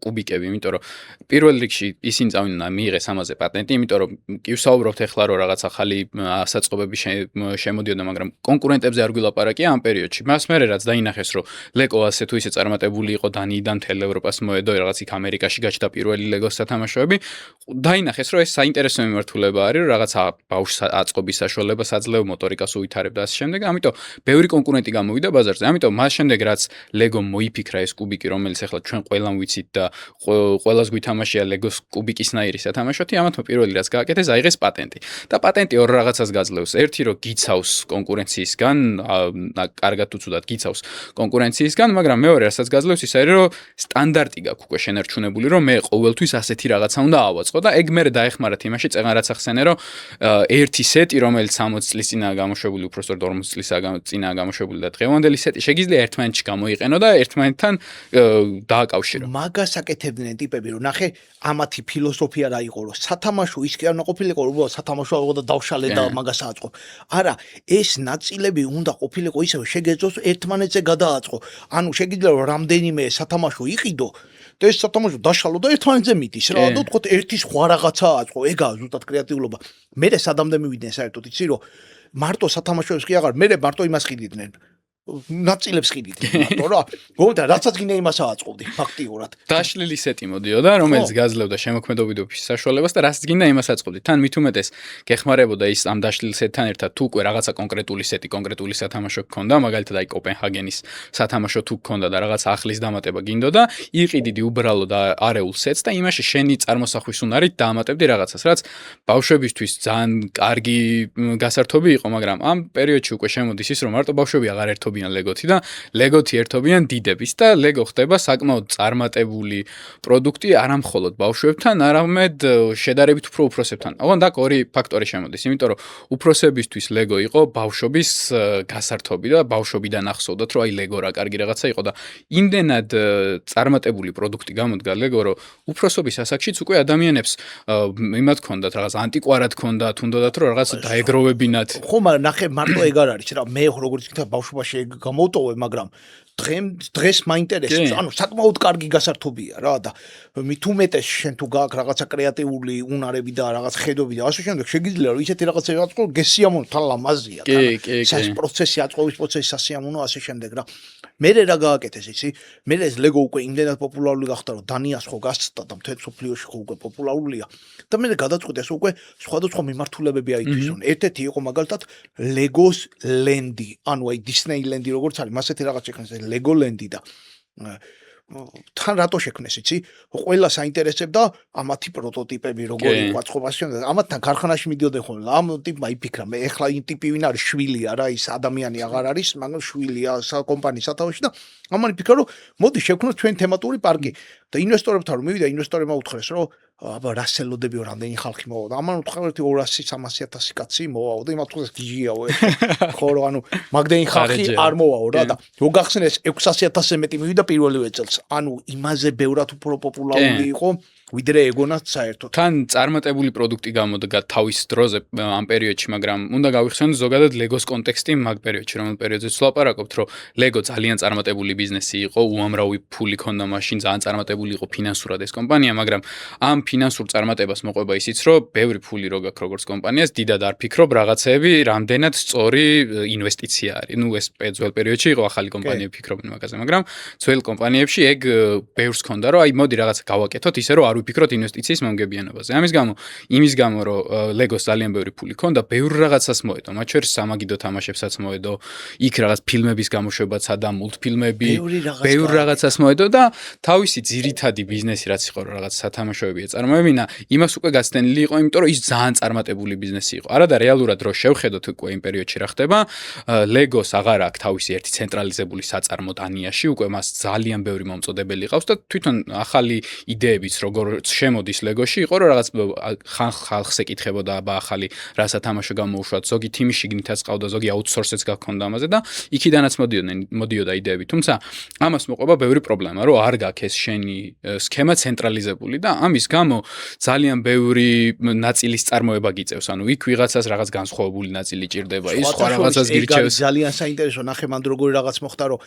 Speaker 2: კუბიკები, იმიტომ რომ პირველ რიგში ისინი წავიდნენ მიიღეს ამაზე პატენტი, იმიტომ რომ კი ვსაუბრობთ ახლა რომ რაღაც ახალი საწყობები შემოდიოდა, მაგრამ კონკურენტებზე არ გვილაპარაკია ამ პერიოდში. მას მერე რაც დაინახეს, რომ ლეგო ასე თუ ისე წარმატებული იყო დანიიდან მთელ ევროპას მოედო, რაღაც იქ ამერიკაში გაჩნდა პირველი ლეგოს სათამაშოები, დაინახეს, რომ ეს საინტერესო მიმართულება არის, რომ რაღაცა ბავშვს აწყობის საშუალება საძლეო მოტორიკას უვითარებდა ასე შემდეგ. ამიტომ ბევრი კონკურენტი გამოვიდა ბაზარზე. ამიტომ მას შემდეგ რაც ლეგო მოიფიქრა ეს კუბიკი, რომელიც ახლა ჩვენ ყველამ ვიცით და ყველას გვითამაშია ლეგოს კუბიკისნაირი სათამაშოთი, ამათმა პირველი რაც გააკეთეს, აიღეს პატენტი. და პატენტი ორ რაღაცას გაძლევს. ერთი რომ გიცავს კონკურენციისგან, კარგად უცუდად გიცავს კონკურენციისგან, მაგრამ მეორე რასაც გაძლევს ის არის, რომ სტანდარტი გაქვს უკვე შენარჩუნებული, რომ მე ყოველთვის ასეთი რაღაცა უნდა ავაწყო და ეგ მერე დაეხმარათ იმაში, წეგან რაც ახსენე, რომ ერთი სეტი, რომელიც 60 წლის წინაა გამოშვებული, უბრალოდ 40 წლის წინაა გამოშვებული და დღევანდელი სეტი შეგიძლია ერთმანეთში გამოიყენო და ერთმანეთთან დააკავშირო.
Speaker 1: მაგას აკეთებდნენ ტიპები, რომ ნახე, ამათი ფილოსოფია რა იყო, რომ სათამაშო ის კი არ უნდა ყოფილიყო, რომ სათამაშო აღო და დავშალე და მაგას აწყო. არა, ეს ნაწილები უნდა ყოფილიყო ისე, რომ შეგეძლოს ერთმანეთზე გადააწყო. ანუ შეგიძლია რომ რამდენიმე სათამაშო იყიდო და ეს სათამაშო დაშალო და ერთმანეთზე მიდის რა და თქო ერთი სხვა რაღაცა აწყო. ეგაა ზუსტად კრეატიულობა. მე სადამდე მივიდნენ საერთოდ იცი რომ მარტო სათამაშოებს კი აღარ, მე მარტო იმას ხიდიდნენ. ნაწილებს ხიდიდნენ მარტო რა. გონდა რაცაც გინდა იმას აწყობდი ფაქტიურად.
Speaker 2: დაშლილი სეტი მოდიოდა, რომელიც გაძლევდა შემოქმედობითობის საშუალებას და რასაც გინდა იმას აწყობდი. თან მით უმეტეს გეხმარებოდა ის ამ დაშლილ სეტთან ერთად თუ უკვე რაღაცა კონკრეტული სეტი, კონკრეტული სათამაშო გქონდა, მაგალითად აი კოპენჰაგენის სათამაშო თუ გქონდა და რაღაც ახლის დამატება გინდოდა, იყიდიდი უბრალო და არეულ სეტს და იმაში შენი წარმოსახვის უნარით დაამატებდი რაღაცას, რაც ბავშვებისთვის ძალიან კარგი გასართობი იყო, მაგრამ ამ პერიოდში უკვე შემოდის ის, რომ მარტო ბავშვები აღარ ერთობიან ლეგოთი და ლეგოთი ერთობიან დიდების და ლეგო ხდება საკმაოდ წარმატებული პროდუქტი არამხოლოდ ბავშვებთან, არამედ შედარებით უფრო უფროსებთან. ოღონდ აქ ორი ფაქტორი შემოდის, იმიტომ რომ უფროსებისთვის ლეგო იყო ბავშვობის გასართობი და ბავშვობიდან ახსოვდათ, რომ აი ლეგო რა კარგი რაღაცა იყო და იმდენად წარმატებული პროდუქტი გამოდგა ლეგო, რომ უფროსობის ასაკშიც უკვე ადამიანებს იმათ ჰქონდათ რაღაც ანტიკვარად ჰქონდათ, უნდათ რომ რაღაც დაეგროვებინათ.
Speaker 1: ხო, მაგრამ ნახე მარტო ეგ არ არის რა, მე როგორც ვთქვა ბავშვობაში გამოვტოვე, მაგრამ დღეს მაინტერესებს, ანუ საკმაოდ კარგი გასართობია რა და მით უმეტეს შენ თუ გაქვს რაღაცა კრეატიული უნარები და რაღაც ხედვები და ასე შემდეგ, შეგიძლია რომ ისეთი რაღაცა აწყო, გესიამოვნო თან ლამაზია, თან პროცესი აწყობის პროცესი სასიამოვნო ასე შემდეგ რა. მე რა გააკეთეს იცი? მე ეს ლეგო უკვე იმდენად პოპულარული გახდა, რომ დანიას ხო გასცდა და მთელ სოფლიოში ხო უკვე პოპულარულია და მე გადაწყვიტეს უკვე სხვადასხვა მიმართულებები აითვისონ. ერთ-ერთი იყო მაგალითად ლეგოს ლენდი, ანუ აი დისნეილენდი როგორც არის, მასეთი რაღაც შექმნეს ლეგოლენდი და თან რატო შექმნეს იცი? ყველა საინტერესებდა ამათი პროტოტიპები როგორი იყო აწყობაში და ამათთან ქარხანაში მიდიოდნენ ხოლმე. ამ ტიპმა იფიქრა, მე ეხლა იმ ტიპი ვინ არის, შვილია რა, ის ადამიანი აღარ არის, მაგრამ შვილია კომპანიის სათავეში და ამან იფიქრა, რომ მოდი შევქმნათ ჩვენ თემატური პარკი და ინვესტორებთან რომ მივიდა, ინვესტორებმა უთხრეს, რომ აბა რა სელოდებიო, რამდენი ხალხი მოვა და ამან უთხრა 200-300 კაცი მოვა და იმათ უთხრეს გიჟიაო ეს. ხო რომ ანუ მაგდენი ხალხი არ მოვაო რა და რო გახსნეს 600,000-ზე მეტი მივიდა პირველივე წელს. ანუ იმაზე ბევრად უფრო პოპულარული იყო ვიდრე ეგონაც საერთოდ.
Speaker 2: თან წარმატებული პროდუქტი გამოდგა თავის დროზე ამ პერიოდში, მაგრამ უნდა გავიხსენოთ ზოგადად ლეგოს კონტექსტი მაგ პერიოდში, რომელ პერიოდზეც ვლაპარაკობთ, რომ ლეგო ძალიან წარმატებული ბიზნესი იყო, უამრავი ფული ქონდა მაშინ, ძალიან წარმატებული იყო ფინანსურად ეს კომპანია, მაგრამ ამ ფინანსურ წარმატებას მოყვება ისიც, რომ ბევრი ფული რო გაქვს როგორც კომპანიას, დიდად არ ფიქრობ რაღაცეები, რამდენად სწორი ინვესტიცია არის. ნუ ეს ძველ პერიოდში იყო, ახალი კომპანიები ფიქრობდნენ მაგაზე, მაგრამ ძველ კომპანიებში ეგ ბევრს ქონდა, რომ აი მოდი რაღაცა გავაკეთოთ, ისე რომ არ ვიფიქროთ ინვესტიციის მომგებიანობაზე. იმის გამო რომ ლეგოს ძალიან ბევრი ფული ქონდა, ბევრ რაღაცას მოედო, მათ შორის სამაგიდო თამაშებსაც მოედო, იქ რაღაც ფილმების გამოშვებაცა და მულტფილმები, ბევრ რაღაცას მოედო და თავისი ძირითადი ბიზნესი რაც იყო, რომ რაღაც სათამაშოები ეწარმოებინა, იმას უკვე გაცდენილი იყო, იმიტომ რომ ის ძალიან წარმატებული ბიზნესი იყო. არა და რეალურად რო შევხედოთ უკვე იმ პერიოდში რა ხდება, ლეგოს აღარ აქვს თავისი ერთი ცენტრალიზებული საწარმო დანიაში, უკვე მას ძალიან ბევრი მომწოდებელი ყავს და თვითონ ახალი იდეებიც როგორ შემოდის ლეგოში იყო რომ რაღაც ხალხს ეკითხებოდა აბა ახალი რა სათამაშო გამოუშვათ ზოგი თიმი შიგნითაც ყავდა ზოგი აუთსორსიც გაქონდა ამაზე და იქიდანაც მოდიოდა იდეები თუმცა ამას მოყვება ბევრი პრობლემა რომ არ გაქვს ეს შენი სქემა ცენტრალიზებული და ამის გამო ძალიან ბევრი ნაწილის წარმოება გიწევს ანუ იქ ვიღაცას რაღაც განსხვავებული ნაწილი ჭირდება ის სხვა რაღაცას გირჩევს
Speaker 1: ძალიან საინტერესო ნახემანდ როგორი რაღაც მოხდა რომ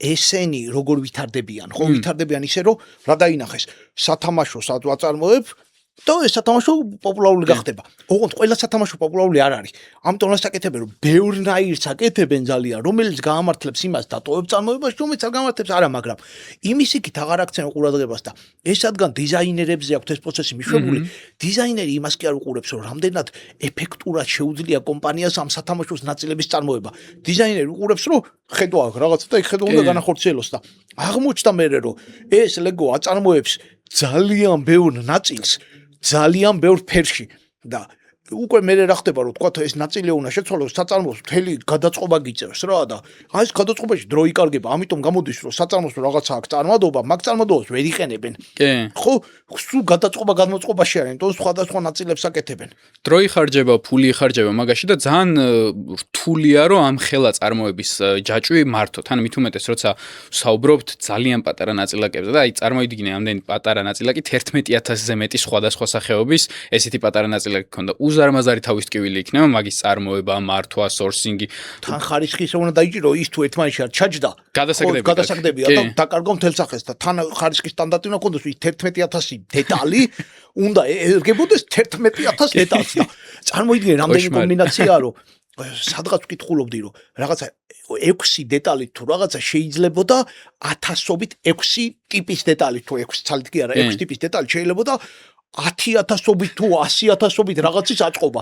Speaker 1: ესენი როგორ ვითარდებიან ხო ვითარდებიან ისე რომ რა დაინახეს სათამაშოს აწარმოებ და ეს სათამაშო პოპულარული გახდება. ოღონდ ყველა სათამაშო პოპულარული არ არის. ამიტომ რა საკეთებენ რომ ბევრნაირს აკეთებენ ძალიან, რომელიც გაამართლებს იმას დატოვებ წარმოებაში, რომელიც არ გაამართლებს არა, მაგრამ იმის იქით აღარ აქცენ ყურადღებას და ეს რადგან დიზაინერებზე აქვს ეს პროცესი მიშვებული, დიზაინერი იმას კი არ უყურებს, რომ რამდენად ეფექტურად შეუძლია კომპანიას ამ სათამაშოს ნაწილების წარმოება. დიზაინერი უყურებს, რომ ხედვა აქვს რაღაცა და იქ ხედვა უნდა განახორციელოს და აღმოჩნდა მე რომ ეს ლეგო აწარმოებს ძალიან ბევრ ნაწილს ძალიან ბევრ ფერში და უკვე მე რა ხდება რომ თქვა ეს ნაწილი უნდა შეცვალოს საწარმოს მთელი გადაწყობა გიწევს რა და აი ეს გადაწყობაში დრო იკარგება ამიტომ გამოდის რომ საწარმოს რაღაცა აქვს წარმადობა მაგ წარმადობას ვერ იყენებენ ხო სულ გადაწყობა გადმოწყობაში არის იმიტომ სხვადასხვა ნაწილებს აკეთებენ
Speaker 2: დრო იხარჯება ფული იხარჯება მაგაში და ძალიან რთულია რომ ამ ხელა წარმოების ჯაჭვი მართოთ ან მით უმეტეს როცა საუბრობთ ძალიან პატარა ნაწილაკებზე და აი წარმოიდგინე ამდენი პატარა ნაწილაკი 11000-ზე მეტი სხვადასხვა სახეობის ესეთი პატარა ნაწილაკი ქონდა უზარმაზარი თავის ტკივილი იქნება მაგის წარმოება, მართვა, სორსინგი.
Speaker 1: თან ხარისხი ისე უნდა დაიჭირო ის თუ ერთმანეთში არ ჩაჯდა. გადასაგდებია და დაკარგო მთელ სახეს და თან ხარისხის სტანდარტი უნდა ქონდეს 11000 დეტალი უნდა ერგებოდეს 11000 დეტალს და წარმოიდგინე რამდენი კომბინაციაა რომ სადღაც ვკითხულობდი რომ რაღაცა 6 დეტალი თუ რაღაცა შეიძლებოდა 1000-ობით 6 ტიპის დეტალი თუ 6 ცალით კი არა 6 ტიპის დეტალი შეიძლებოდა 10000-ობით თუ 100000-ობით რაღაცის აწყობა.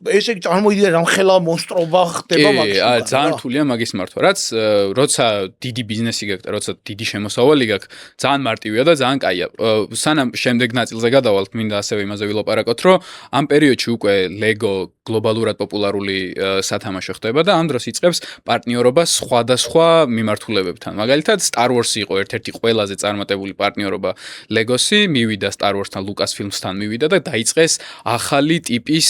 Speaker 1: ესე იგი წარმოიდგინე რამ ხელა მონსტრობა ხდება მაგის.
Speaker 2: ძალიან რთულია მაგის მართვა. რაც როცა დიდი ბიზნესი გაქვს, როცა დიდი შემოსავალი გაქვს, ძალიან მარტივია და ძალიან კაია. სანამ შემდეგ ნაწილზე გადავალთ, მინდა ასევე იმაზე ვილაპარაკოთ, რომ ამ პერიოდში უკვე Lego გლობალურად პოპულარული სათამაშო ხდება და ამ დროს იწყებს პარტნიორობა სხვადასხვა მიმართულებებთან. მაგალითად, Star Wars იყო ერთ-ერთი ყველაზე წარმატებული პარტნიორობა Lego-სი, მივიდა Star Wars-თან, Lucasfilms-თან მივიდა და დაიწყეს ახალი ტიპის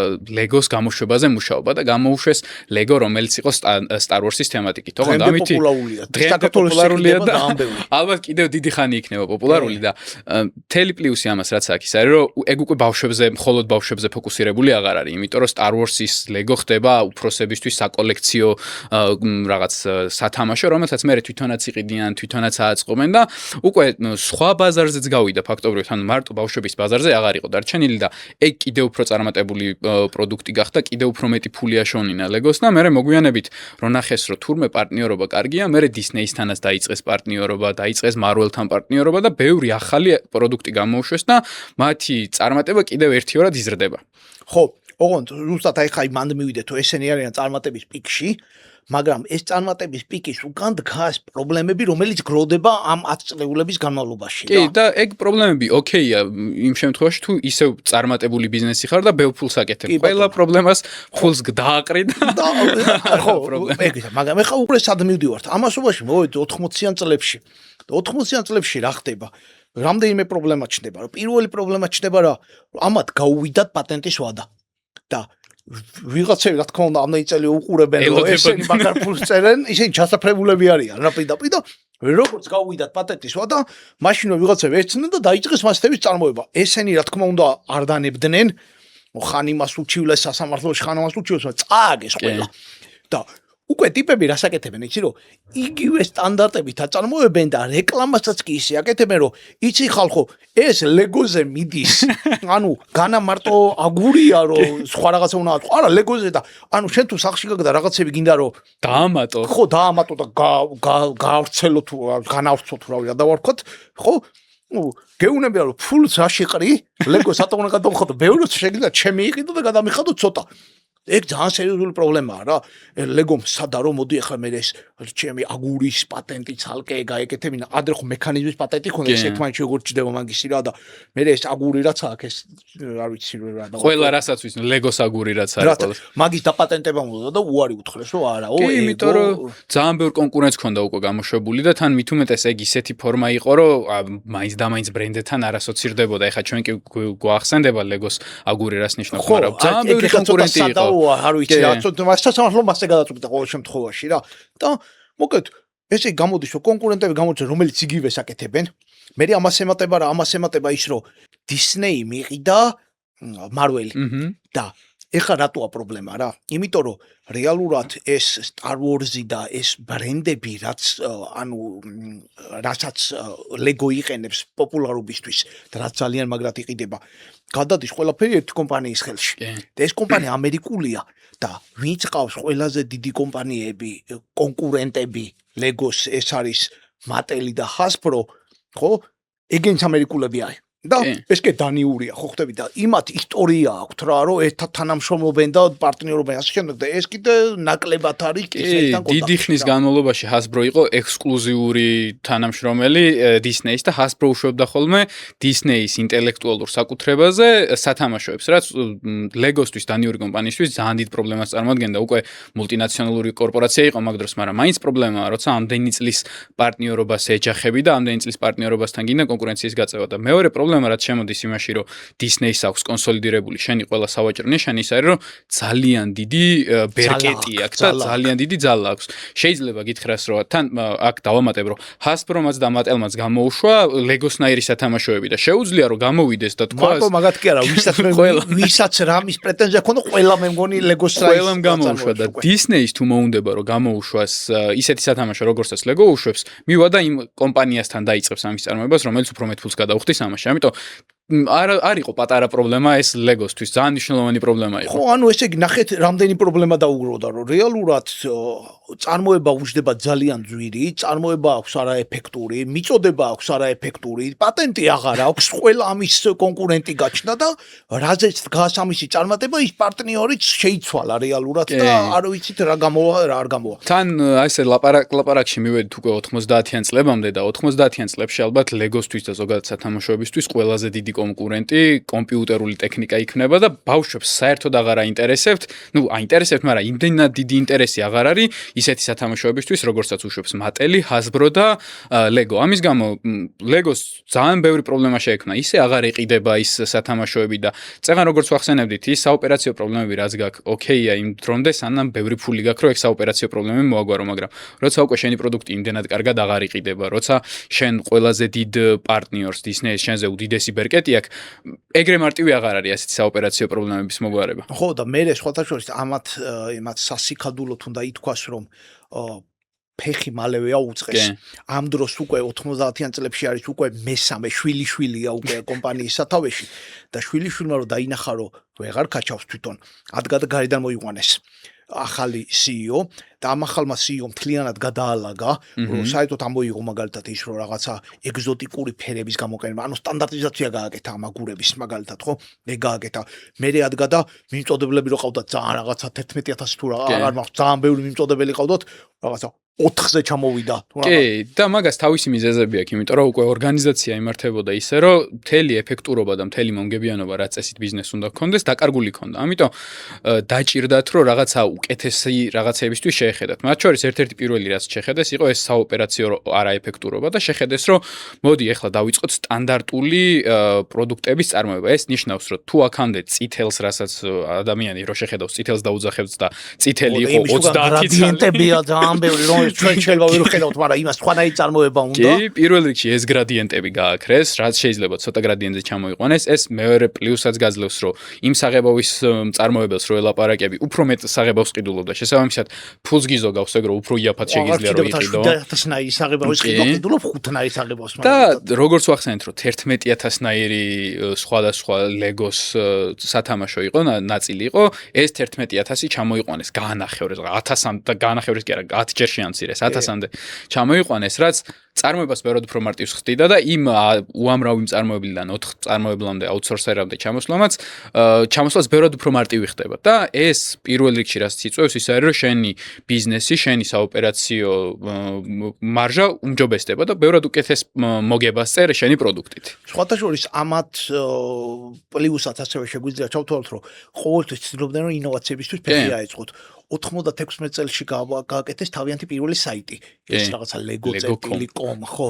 Speaker 2: Lego-s გამოშვებაზე მუშაობა და გამოუშვეს Lego, რომელიც იყო Star Wars-ის თემატიკით.
Speaker 1: ოღონდ ამით
Speaker 2: პოპულარულია და ალბათ კიდევ დიდი ხანი იქნება პოპულარული და მთელი პლუსი ამას რაც აქვს, არის რომ ეგ უკვე ბავშვებზე, მხოლოდ ბავშვებზე ფოკუსირებული აღარ არის, იმიტომ რომ Star Wars-ის Lego ხდება უფროსებისთვის საკოლექციო რაღაც სათამაშო, რომელსაც მე თვითონაც იყიდიან, თვითონაც აწყობენ და უკვე სხვა ბაზარზეც გავიდა ფაქტობრივად, ანუ მარტო ბავშვების ბაზარზე აღარ იყო დარჩენილი და ეგ კიდევ უფრო წარმატებული პროდუქტი გახდა, კიდევ უფრო მეტი ფული აშოვნიშნა Lego-ს და მე მოგვიანებით რომ ნახეს რომ თურმე პარტნიორობა კარგია, მე Disney-სთანაც დაიწყეს პარტნიორობა, დაიწყეს Marvel-თან პარტნიორობა და ბევრი ახალი პროდუქტი გამოუშვეს და მათი წარმატება კიდევ ერთიორად იზრდება.
Speaker 1: ხო, ოღონდ ზუსტად აი ხაი მანდ მივიდე თუ ესენი არიან წარმატების პიკში, მაგრამ ეს წარმატების პიკის უკან დგას პრობლემები, რომელიც გროვდება ამ 10 წლეულების განმავლობაში.
Speaker 2: კი, და ეგ პრობლემები ოკეია, იმ შემთხვევაში თუ ისევ წარმატებული ბიზნესი ხარ და ბევრ ფულს აკეთებ. ყველა პრობლემას ფულს დააყრი და
Speaker 1: ხო, ეგეა, მაგრამ ეხა უკვე სად მივდივართ? ამასობაში მოვედი 80-იან წლებში. 80-იან წლებში რა ხდება? რამდენიმე პრობლემა ჩნდება, რომ პირველი პრობლემა ჩნდება რა, ამათ გაუვიდათ პატენტის ვადა. და ვიღაცები რა თქმა უნდა ამდენი წელი უყურებენ რომ ესენი მაგარ ფულს წერენ, ისინი ჩასაფრებულები არიან რა პირდაპირ და როგორც გაუვიდათ პატენტის ვადა, მაშინ ვიღაცები ერთცნენ და დაიწყეს მასშტაბის წარმოება. ესენი რა თქმა უნდა არ დანებდნენ, ხან იმას უჩივლეს სასამართლოში, ხან ამას უჩივლეს, წააგეს ყველა. და უკვე ტიპები რას აკეთებენ, იცი რომ იგივე სტანდარტებით აწარმოებენ და რეკლამასაც კი ისე აკეთებენ, რომ იცი ხალხო, ეს Lego-ზე მიდის. ანუ განა მარტო აგურია, რომ სხვა რაღაცა უნდა აწყო. არა, Lego-ზე და ანუ შენ თუ სახში გაგდა რაღაცები გინდა რომ
Speaker 2: დაამატო.
Speaker 1: ხო, დაამატო და გაავრცელო თუ განავრცო თუ რავი, დავარქოთ, ხო? გეუნებია რომ ფულს აშიყრი, Lego-ს ატომნა გადავხადო, ბევრს შეგიძლია ჩემი იყიდო და გადამიხადო ცოტა. ეგ ძალიან სერიოზული პრობლემაა რა. ლეგომ სადა რომ მოდი ახლა მე ეს ჩემი აგურის პატენტი ცალკე გაეკეთებინა. ადრე ხო მექანიზმის პატენტი ხონდა ეს ერთმანეთში როგორ ჭდება მაგისი რა და მე ეს აგური რაც აქვს ეს არ ვიცი რა და
Speaker 2: ყველა რასაც ვიცი ლეგოს აგური რაც არის ყველა.
Speaker 1: მაგის დაპატენტება უნდა და უარი უთხრეს რომ არაო
Speaker 2: კი, იმიტომ რომ ძალიან ბევრი კონკურენცი ქონდა უკვე გამოშვებული და თან მით უმეტეს ეგ ისეთი ფორმა იყო რომ მაინც და მაინც ბრენდთან არასოცირდებოდა. ეხლა ჩვენ კი გვახსენდება ლეგოს აგური რას ნიშნავს, მაგრამ ძალიან ბევრი კონკურენტი იყო.
Speaker 1: არ ვიცი რა მასწავლო მასე გადაწყვეტა ყოველ შემთხვევაში რა და მოკლედ ესე გამოდის რომ კონკურენტები გამოჩნდნენ რომელიც იგივეს აკეთებენ მე ამას ემატება ის რომ Disney მიყიდა Marvel და ეხლა რატოა პრობლემა რა იმიტომ რომ რეალურად ეს Star Wars-ი და ეს ბრენდები რაც ანუ რასაც Lego იყენებს პოპულარობისთვის და რაც ძალიან მაგრად იყიდება გადადის ყველაფერი ერთი კომპანიის ხელში და ეს კომპანია ამერიკულია და ვინც ყავს ყველაზე დიდი კომპანიები კონკურენტები Legos ეს არის Mattel და Hasbro ხო ეგენც ამერიკულები არის და ეს კი დანიურია ხო ხტები და იმათ ისტორია აქვს რა რომ ერთად თანამშრომლობენ და პარტნიორობენ ასე შემდეგ და ეს კიდე ნაკლებად არის
Speaker 2: ესეთთან კონტაქტში დიდი ხნის განმავლობაში Hasbro იყო ექსკლუზიური თანამშრომელი Disney-ის და Hasbro უშვებდა ხოლმე Disney-ის ინტელექტუალურ საკუთრებაზე სათამაშოებს რაც Legos-თვის დანიური კომპანიისთვის ძალიან დიდ პრობლემას წარმოადგენდა უკვე მულტინაციონალური კორპორაცია იყო მაგ დროს მაგრამ მაინც პრობლემაა როცა ამდენი წლის პარტნიორობას ეჯახები და ამდენი წლის პარტნიორობასთან გინდა კონკურენციის გაწევა და მეორე პრობლემა რაც შემოდის იმაში რომ Disney-ს აქვს კონსოლიდირებული შენი ყველა სავაჭრო ნიშანი ის არის რომ ძალიან დიდი ბერკეტი აქვს და ძალიან დიდი ძალა აქვს შეიძლება გითხრას რომ თან აქ დავამატებ რომ Hasbro-მაც და Mattel-მაც გამოუშვა Lego-სნაირი სათამაშოები და შეუძლია რომ გამოვიდეს და თქვა
Speaker 1: მარტო მაგათ კი არა ვისაც რამის პრეტენზია ქონდა ყველა მე მგონი Lego-სნაირი
Speaker 2: ყველამ გამოუშვა და Disney-ს თუ მოუნდება რომ გამოუშვას ისეთი სათამაშო როგორცაც Lego უშვებს მივა და იმ კომპანიასთან დაიწყებს ამის წარმოებას რომელიც უფრო მეტ ფულს გადაუხდის ამაში ამიტომ არ იყო პატარა პრობლემა ეს Legos-თვის ძალიან მნიშვნელოვანი პრობლემა იყო.
Speaker 1: ხო, ანუ ესე იგი ნახეთ რამდენი პრობლემა დაუგროვდა რომ რეალურად წარმოება უждდება ძალიან ძვირი, წარმოება აქვს არაეფექტური, მიწოდება აქვს არაეფექტური, პატენტი აღარ აქვს, ყველა ამის კონკურენტი გაჩნდა და რაზეც დგას ამისი წარმატება ის პარტნიორიც შეიცვალა რეალურად და არ ვიცით რა გამოვა რა არ გამოვა.
Speaker 2: თან ასე ლაპარაკში მივედით უკვე 90-იან წლებამდე და 90-იან წლებში ალბათ Legos-თვის და ზოგადად სათამაშოებისთვის ყველაზე დიდი კონკურენტი კომპიუტერული ტექნიკა იქნება და ბავშვებს საერთოდ აღარ აინტერესებთ, ну, აინტერესებთ, მაგრამ იმდენად დიდი ინტერესი აღარ არის ისეთი სათამაშოებისთვის, როგორცაც უშვებს Mattel, Hasbro და Lego. ამის გამო Legos ძალიან ბევრი პრობლემა შეექმნა. ისე აღარ ეყიდება ის სათამაშოები და წეგან როგორც ვახსენებდით, ის საოპერაციო პრობლემები რაც გაქვს, ოკეია, იმ დრომდე სანამ ბევრი ფული გაქვს, რომ ეგ საოპერაციო პრობლემები მოაგვარო, მაგრამ როცა უკვე შენი პროდუქტი იმდენად კარგად აღარ იყიდება, როცა შენ ყველაზე დიდ პარტნიორს Disney-ს შენზე უდიდესი ბერკეტი აქვს, ეგრე მარტივი აღარ არის ასეთი საოპერაციო პრობლემების მოგვარება.
Speaker 1: ხო და მე სხვათა შორის იმათ სასიკადულოდ უნდა ითქვას რომ ფეხი მალევე აუწყეს. ამ დროს უკვე 90-იან წლებში არის უკვე მესამე შვილიშვილია უკვე კომპანიის სათავეში და შვილიშვილმა რომ დაინახა რომ ვეღარ კაჩავს თვითონ ადგა და გარედან მოიყვანეს. ახალი CEO და ამ ახალმა CEO-მ მთლიანად გადაალაგა, რომ საერთოდ ამოიღო მაგალითად ის რომ რაღაცა ეგზოტიკური ფერების გამოყენება, ანუ სტანდარტიზაცია გააკეთა ამ აგურების მაგალითად, ხო? ეგ გააკეთა. მერე ადგა და მიმწოდებლები რო ყავდათ ძალიან რაღაცა 11000 თუ აღარ მაქვს ძალიან ბევრი მიმწოდებელი ყავდათ, რაღაცა 4-ზე ჩამოვიდა.
Speaker 2: კი, და მაგას თავისი მიზეზები აქვს, იმიტომ რომ უკვე ორგანიზაცია იმართებოდა ისე, რომ მთელი ეფექტურობა და მთელი მომგებიანობა რა წესით ბიზნესს უნდა გქონდეს, დაკარგული ქონდა. ამიტომ დაჭირდათ, რომ რაღაცა უკეთესი რაღაცებისთვის შეეხედათ. მათ შორის ერთ-ერთი პირველი რაც შეხედეს, იყო ეს საოპერაციო არაეფექტურობა და შეხედეს, რომ მოდი ახლა დავიწყოთ სტანდარტული პროდუქტების წარმოება. ეს ნიშნავს, რომ თუ აქამდე წითელს, რასაც ადამიანი რო შეხედავს, წითელს დაუძახებს და წითელი იყო 30
Speaker 1: გრადიენტებია ძალიან ბევრი რომ ჩვენ შეიძლება ვერ ვხედავთ, მაგრამ იმას სხვანაირი წარმოება უნდა.
Speaker 2: კი, პირველ რიგში ეს გრადიენტები გააქრეს, რაც შეიძლება ცოტა გრადიენტზე ჩამოიყვანეს. ეს მეორე პლუსაც გაძლევს, რომ იმ საღებავის წარმოებელს რო ელაპარაკები, უფრო მეტ საღებავს ყიდულობდა. შესაბამისად, ფულს გიზოგავს ეგ რომ უფრო იაფად შეგიძლია რომ იყიდო.
Speaker 1: 1000-ნაირი საღებავის ყიდულობ 5-ნაირი საღებავს.
Speaker 2: და როგორც ვახსენეთ, რომ 11000-ნაირი სხვადასხვა Legos სათამაშო იყო, ნაწილი იყო, ეს 11000 ჩამოიყვანეს, გაანახევრეს 1000-ამდე და გაანახევრეს კი არა, 10 ჯერ შეამცირეს 1000-ამდე ჩამოიყვანეს, რაც წარმოებას ბევრად უფრო მარტივს ხდიდა და იმ უამრავი მწარმოებლიდან 4 მწარმოებლამდე აუთსორსერამდე ჩამოსვლას ბევრად უფრო მარტივი ხდება და ეს პირველ რიგში რაც იწვევს ის არის რომ შენი ბიზნესი, შენი საოპერაციო მარჟა უმჯობესდება და ბევრად უკეთეს მოგებას წერ შენი პროდუქტით.
Speaker 1: სხვათა შორის ამათ პლუსად ასევე შეგვიძლია ჩავთვალოთ რომ ყოველთვის ცდილობდნენ რომ ინოვაციებისთვის ფეხი აეწყოთ. 96 წელს გააკეთეს თავიანთი პირველი საიტი. ეს რაღაცა lego.com ხო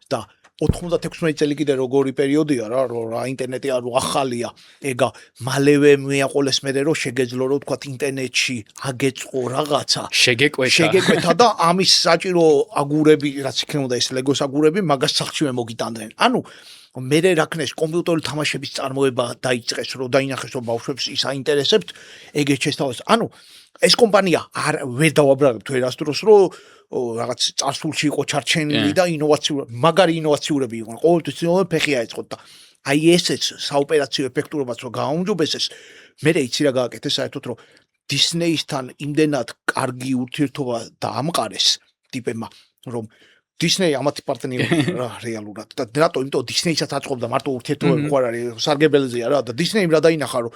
Speaker 1: და 96 წელი კიდე როგორი პერიოდია რა ინტერნეტი არ ახალია. ეგა მალევე მეაყოლეს მე რომ შეგეძლო რომ თქვა ინტერნეტში აგეწყო რაღაცა. შეგეკვეთა და ამის საჭირო აგურები რაც იქნებოდა ეს ლეგოს აგურები მაგას სახშივე მოგიტანდნენ. ანუ მე რაკნეს კომპიუტერული თამაშების წარმოება დაიწყეს რომ დაინახეს რომ ბავშვებს ის აინტერესებთ ეგეც შესთავაზეს. ანუ ეს კომპანია ვერ დავაბრალებთ ვერასდროს რომ რაღაც წარსულში იყო ჩარჩენილი და მაგარი ინოვაციურები იყვნენ. ყოველთვის ცდილობდნენ ფეხი აეწყოთ და აი ესეც საოპერაციო ეფექტურობაც რომ გააუმჯობესეს, მე იცი რა გააკეთეს საერთოდ რომ დისნეისთან იმდენად კარგი ურთიერთობა დაამყარეს ტიპებმა, რომ დისნეი ამათი პარტნიორია რა რეალურად და რატო იმიტომ დისნეისაც აწყობდა მარტო ურთიერთობები ხო არ არის სარგებელზეა რა და დისნეიმ რა დაინახა რომ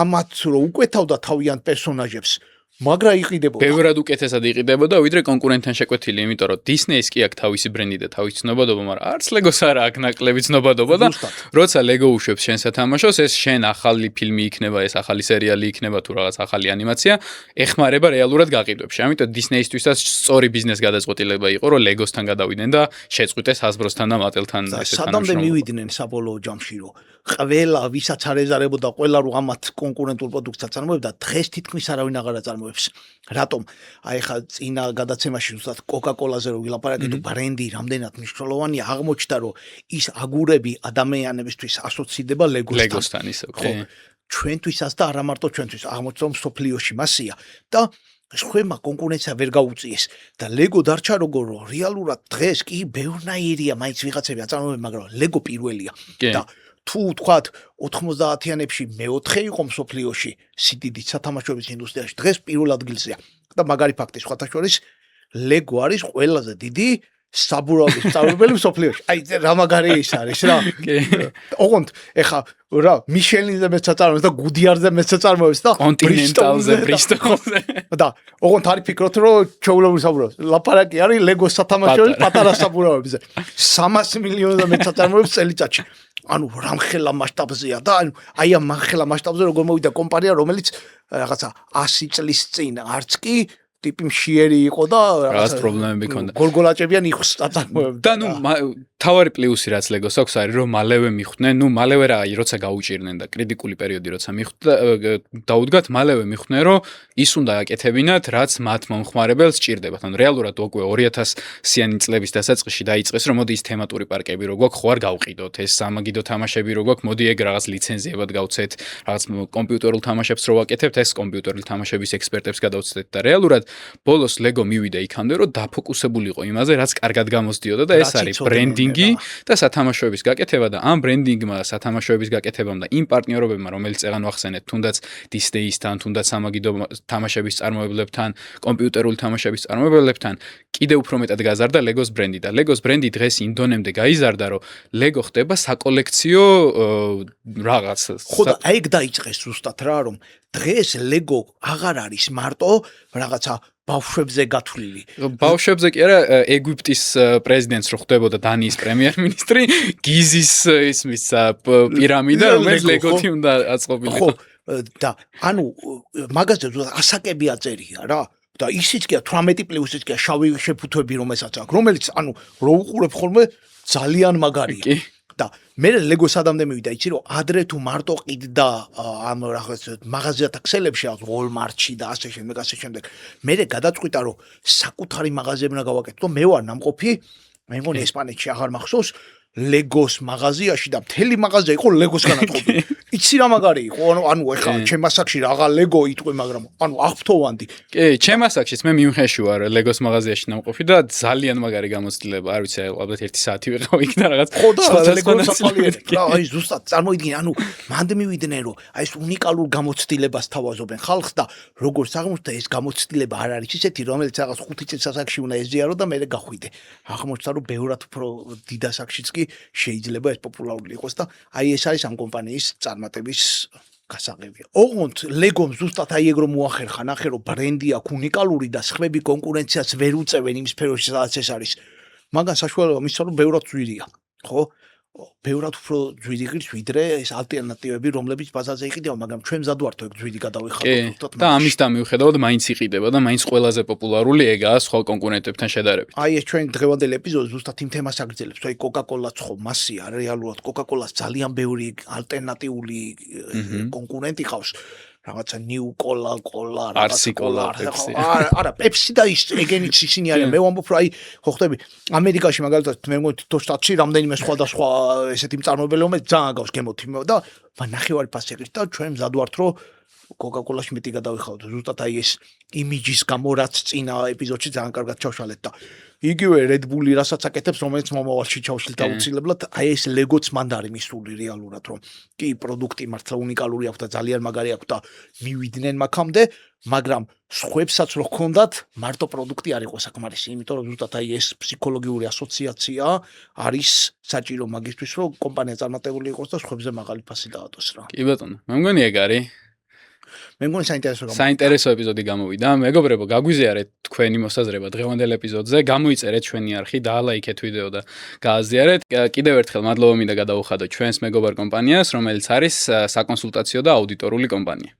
Speaker 1: ამათ რომ უკეთავდა თავიანთ პერსონაჟებს მაგრა იყიდებოდა.
Speaker 2: ბევრად უკეთესად იყიდებოდა ვიდრე კონკურენტთან შეკვეთილი, იმიტომ რომ დისნეის კი აქვს თავისი ბრენდი და თავისი ცნობადობა, მაგრამ არც ლეგოს არ აქვს ნაკლები ცნობადობა და როცა ლეგო უშვებს შენ სათამაშოს, ეს შენ ახალი ფილმი იქნება, ეს ახალი სერიალი იქნება თუ რაღაც ახალი ანიმაცია, ეხმარება რეალურად გაყიდვებში. ამიტომ დისნეისთვისაც სწორი ბიზნეს გადაწყვეტილება იყო, რომ ლეგოსთან გადავიდნენ და შეწყვიტეს ჰასბროსთან და მატელთან
Speaker 1: ესეთ სამდამდე მივიდნენ საბოლოო ჯამში, რომ ყველა ვისაც არ ეზარებოდა ყველა რომ ამათ კონკურენტულ პროდუქტსაც წარმოებდა, დღეს თითქმის არავინ აღარ აწარმოებს. რატომ? აი ხა წინა გადაცემაში ზუსტად კოკა-კოლაზე რო ვილაპარაკეთ, ბრენდი რამდენად მნიშვნელოვანია, აღმოჩნდა რომ ის აგურები ადამიანებისთვის ასოცირდება ლეგოსთან
Speaker 2: ისე,
Speaker 1: ხო? ჩვენთვისაც და არა მარტო ჩვენთვის, აღმოჩნდა რომ სოფლიოში მასია და სხვებმა კონკურენცია ვერ გაუწიეს და ლეგო დარჩა როგორ რეალურად დღეს კი ბევრნაირია მაინც ვიღაცები აწარმოებენ, მაგრამ ლეგო პირველია და თუ თქვათ 90-იანებში მეოთხე იყო მსოფლიოში სიდიდით სათამაშოების ინდუსტრიაში, დღეს პირველ ადგილზეა და მაგარი ფაქტი სხვათა შორის ლეგო არის ყველაზე დიდი საბურავის სწავლებელი მსოფლიოში. აი რა მაგარი ის არის რა. ოღონდ ეხა რა მიშელინზე მეც აწარმოებს და გუდიარზე მეც აწარმოებს და
Speaker 2: კონტინენტალზე ბრისტოლზე
Speaker 1: და ოღონდ არის ფიქრობთ რომ ჩაულებრივ საბურავებს. ლაპარაკი არის ლეგოს სათამაშოების პატარა საბურავებზე. 300 მილიონზე მეც აწარმოებს წელიწადში. ანუ რამხელა მასშტაბზეა და აი ამ მანხელა მასშტაბზე როგორ მოვიდა კომპანია რომელიც რაღაცა 100 წლის წინ არც კი ტიპი მშიერი იყო და
Speaker 2: რაღაც პრობლემები ჰქონდა.
Speaker 1: გორგოლაჭებიან იხს აწარმოებდა.
Speaker 2: და ნუ თავარი პლუსი რაც ლეგოს აქვს არის რომ მალევე მიხვდნენ, ნუ მალევე რა როცა გაუჭირდნენ და კრიტიკული პერიოდი როცა მიხვდა დაუდგათ მალევე მიხვდნენ რომ ის უნდა აკეთებინათ რაც მათ მომხმარებელს ჭირდებათ. ანუ რეალურად უკვე 2000-იანი წლების დასაწყისში დაიწყეს რომ მოდი ის თემატური პარკები რო გვაქვს ხო არ გავყიდოთ, ეს სამაგიდო თამაშები რო გვაქვს მოდი ეგ რაღაც ლიცენზიებად გავცეთ, რაღაც კომპიუტერულ თამაშებს რო ვაკეთებთ, ეს კომპიუტერული თამაშების ექსპერტებს გადავცდეთ და რეალურად ბოლოს ლეგო მივიდა იქამდე რომ დაფოკუსებულიყო იმაზე რაც კარგად გამოსდიოდა და ეს არის ბრენდინგი და სათამაშოების გაკეთება და ამ ბრენდინგმა სათამაშოების გაკეთებამ და იმ პარტნიორობებმა რომელიც წეგან ვახსენეთ თუნდაც დისნეისთან, თუნდაც სამაგიდო თამაშების წარმოებლებთან, კომპიუტერული თამაშების წარმოებლებთან კიდევ უფრო მეტად გაზარდა ლეგოს ბრენდი და ლეგოს ბრენდი დღეს ინდონემდე გაიზარდა რომ ლეგო ხდება საკოლექციო რაღაც
Speaker 1: ხო და აი ეგ დაიწყეს ზუსტად რა რომ დღეს ლეგო აღარ არის მარტო რაღაცა ბავშვებზე გათვლილი.
Speaker 2: ბავშვებზე კი არა, ეგვიპტის პრეზიდენტს რო ხდებოდა დანიის პრემიერ-მინისტრი, გიზის ისმის პირამიდა, რომელიც ლეგოთი უნდა აწყობილიყო.
Speaker 1: და ანუ მაგაზე ასაკები აწერია რა. და ისიც კი 18 პლუსიც კი შავი შეფუთვები რომელსაც აქვს, რომელიც ანუ რო უყურებ ხოლმე ძალიან მაგარია. და მე ლეგო სადამდე მივიდა იცი რომ ადრე თუ მარტო ყიდდა ამ რაღაც მაღაზიათა ქსელებში აქვს Walmart-ში და ასე შემდეგ მე გადაწყვიტა რომ საკუთარი მაღაზიები უნდა გავაკეთო და მე ვარ ნამყოფი მე მგონი ესპანეთში აღარ მახსოვს ლეგოს მაღაზიაში და მთელი მაღაზია იყო ლეგოს განათყოფილი. იცი რა მაგარი იყო? ანუ ეხლა ჩემ ასაკში რაღა ლეგო იტყვი, მაგრამ ანუ აღფრთოვანდი.
Speaker 2: კი, ჩემ ასაკშიც მე მიუნხენში ვარ ლეგოს მაღაზიაში ნამყოფი და ძალიან მაგარი გამოცდილება, არ ვიცი, ალბათ 1 საათი ვიყავ იქ და რაღაც.
Speaker 1: ხო და ლეგოს აფალიერებ რა, აი ზუსტად წარმოიდგინე, ანუ მანდ მივიდნენ რომ აი ეს უნიკალურ გამოცდილებას თავაზობენ ხალხს და როგორც აღმოჩნდა ეს გამოცდილება არ არის ისეთი, რომელიც რაღაც 5 წელს ასაკში უნდა ეზიარო და მე გახვიდე. აღმოჩნდა რომ ბევრად უფრო დიდ ასაკშიც კი შეიძლება ეს პოპულარული იყოს და აი ეს არის ამ კომპანიის წარმატების გასაღებია. ოღონდ ლეგომ ზუსტად აი ეგ რომ მოახერხა, ნახე რომ ბრენდი აქვს უნიკალური და სხვები კონკურენციას ვერ უწევენ იმ სფეროში, სადაც ეს არის. მაგან საშუალება მისცა რომ ბევრად ძვირია, ხო? ბევრად უფრო ძვირი ღირს ვიდრე ეს ალტერნატივები, რომლებიც ბაზარზე იყიდება, მაგრამ ჩვენ მზად ვართ ეგ ძვირი გადავიხადოთ ზუსტად.
Speaker 2: და ამისთან მიუხედავად მაინც იყიდება და მაინც ყველაზე პოპულარული ეგაა სხვა კონკურენტებთან შედარებით.
Speaker 1: აი ეს ჩვენ დღევანდელი ეპიზოდი ზუსტად იმ თემას აგრძელებს. აი კოკა-კოლაც ხო მასია, რეალურად კოკა-კოლას ძალიან ბევრი ალტერნატიული კონკურენტი ყავს. რაღაცა ნიუ კოლა,
Speaker 2: არსი კოლა, პეპსი.
Speaker 1: არა, პეპსი და ეგენიც ისინი არიან. მე ვამბობ რა, აი, ხო ხტები, ამერიკაში მაგალითად მე მგონი თითო შტატში რამდენიმე სხვადასხვა ესეთი მწარმოებელი რომელიც ძალიან გავს გემოთი და ნახევარი ფასერის და ჩვენ მზად ვართ რომ კოკა-კოლაში მეტი გადავიხავთ. ზუსტად აი ეს იმიჯის გამო რაც წინა ეპიზოდში ძალიან კარგად ჩავშალეთ და იგივე Red Bull-ი რასაც აკეთებს, რომელიც მომავალში ჩავშლით აუცილებლად, აი ეს ლეგოც მანდ არის მისული რეალურად, რომ კი პროდუქტი მართლა უნიკალური აქვს და ძალიან მაგარი აქვს და მივიდნენ მაგამდე, მაგრამ სხვებსაც რო ჰქონდათ, მარტო პროდუქტი არ იყო საკმარისი, იმიტომ რომ ზუსტად აი ეს ფსიქოლოგიური ასოციაცია არის საჭირო მაგისთვის, რომ კომპანია წარმატებული იყოს და სხვებზე მაღალი ფასი დაადოს რა.
Speaker 2: კი ბატონო, მე მგონი ეგ არის.
Speaker 1: მე მგონი
Speaker 2: საინტერესო ეპიზოდი გამოვიდა. მეგობრებო, გაგვიზიარეთ თქვენი მოსაზრება დღევანდელ ეპიზოდზე, გამოიწერეთ ჩვენი არხი, დაალაიქეთ ვიდეო და გააზიარეთ. კიდევ ერთხელ მადლობა მინდა გადავუხადოთ ჩვენს მეგობარ კომპანიას, რომელიც არის საკონსულტაციო და აუდიტორული კომპანია.